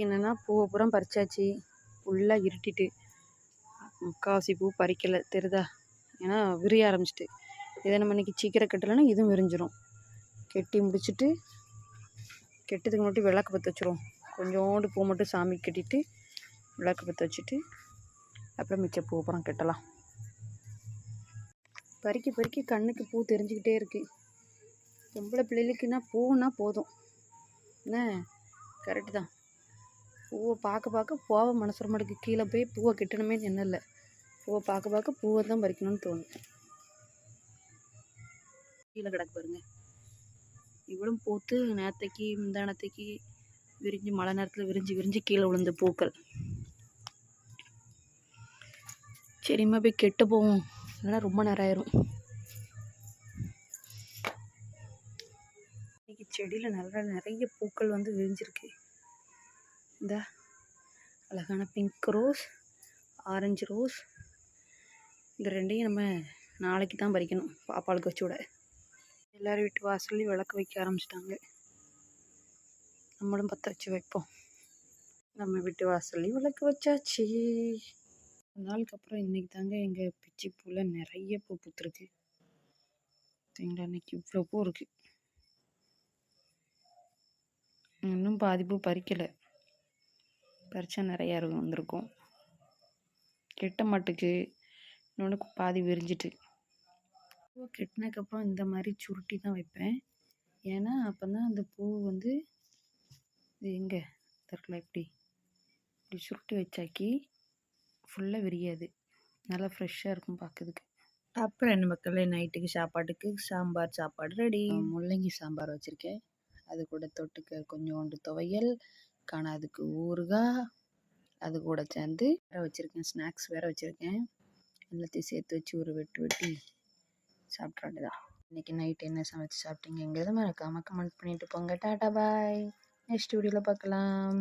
என்னென்னா பூவை பூரா பறிச்சாச்சு. ஃபுல்லாக இருட்டிட்டு முக்கால்வாசி பூ பறிக்கலை தெரியுதா, ஏன்னா விரிய ஆரம்பிச்சிட்டு. இதை நம்ம இன்றைக்கி சீக்கிரம் கட்டலைன்னா இதுவும் விரிஞ்சிரும். கட்டி முடிச்சுட்டு கெட்டதுக்கு மட்டும் விளக்கு பற்ற வச்சுருவோம். கொஞ்சோண்டு பூ மட்டும் சாமிக்கு கட்டிட்டு விளக்கு பற்ற வச்சுட்டு அப்புறம் மிச்ச பூ அப்புறம் கட்டலாம். பறிக்க பறிக்க கண்ணுக்கு பூ தெரிஞ்சுக்கிட்டே இருக்குது. பொம்பளை பிள்ளைகளுக்குன்னா பூன்னா போதும் என்ன, கரெக்டு தான். பூவை பார்க்க பார்க்க போக மனசு வர மாட்டேங்குது. கீழே போய் பூவை கட்டணுமே என்ன இல்லை, பூவை பார்க்க பார்க்க பூவை தான் பறிக்கணும்னு தோணும். கீழே கிடக்கு பாருங்க, இவ்வளோ பூத்து நேரத்தைக்கு முந்தானத்தைக்கு விரிஞ்சு மழை நேரத்தில் விரிஞ்சு கீழே விழுந்த பூக்கள். சரிம்மா போய் கெட்ட போவோம், இல்லைன்னா ரொம்ப நேரம் ஆயிரும். இன்னைக்கு செடியில் நிறைய பூக்கள் வந்து விரிஞ்சிருக்கு. இந்த அழகான பிங்க் ரோஸ், ஆரஞ்சு ரோஸ், இந்த ரெண்டையும் நம்ம நாளைக்கு தான் பறிக்கணும் பாப்பாளுக்கு வச்சு விட. எல்லோரும் வீட்டு வாசல்லையும் விளக்கு வைக்க ஆரம்பிச்சிட்டாங்க. நம்மளும் பற்ற வச்சு வைப்போம். நம்ம வீட்டு வாசல்லையும் விளக்கு வச்சாச்சு. ஒரு நாளுக்கு அப்புறம் இன்றைக்கி தாங்க எங்கள் பிச்சி பூவில் நிறைய பூ பூத்துருக்கு. இன்னைக்கு இவ்வளோ பூ இருக்குது. இன்னும் பாதி பூ பறிக்கலை, பறிச்சா நிறையா வந்திருக்கும். கெட்ட மாட்டுக்கு இன்னொன்று பாதி விரிஞ்சிட்டு. பூவை கெட்டினதுக்கப்புறம் இந்த மாதிரி சுருட்டி தான் வைப்பேன். ஏன்னா அப்போ தான் அந்த பூ வந்து இது எங்கே தரல இப்படி சுருட்டி வச்சாக்கி ஃபுல்லாக விரியாது, நல்லா ஃப்ரெஷ்ஷாக இருக்கும் பார்க்கறதுக்கு. அப்புறம் என்ன மக்களே, நைட்டுக்கு சாப்பாட்டுக்கு சாம்பார் சாப்பாடு ரெடி. முள்ளங்கி சாம்பார் வச்சுருக்கேன். அது கூட தொட்டுக்க கொஞ்சோண்டு துவையல், காணாதுக்கு ஊறுகாய், அது கூட சேர்ந்து வேறு வச்சுருக்கேன். ஸ்நாக்ஸ் வேறு வச்சுருக்கேன். எல்லாத்தையும் சேர்த்து வச்சு ஒரு வெட்டி சாப்பிட்ற வேண்டியதான். இன்றைக்கி நைட்டு என்ன சமைச்சு சாப்பிட்டீங்கிறத மறக்காமல் கமெண்ட் பண்ணிவிட்டு போங்க. டாட்டா பாய், நெக்ஸ்ட் வீடியோவில் பார்க்கலாம்.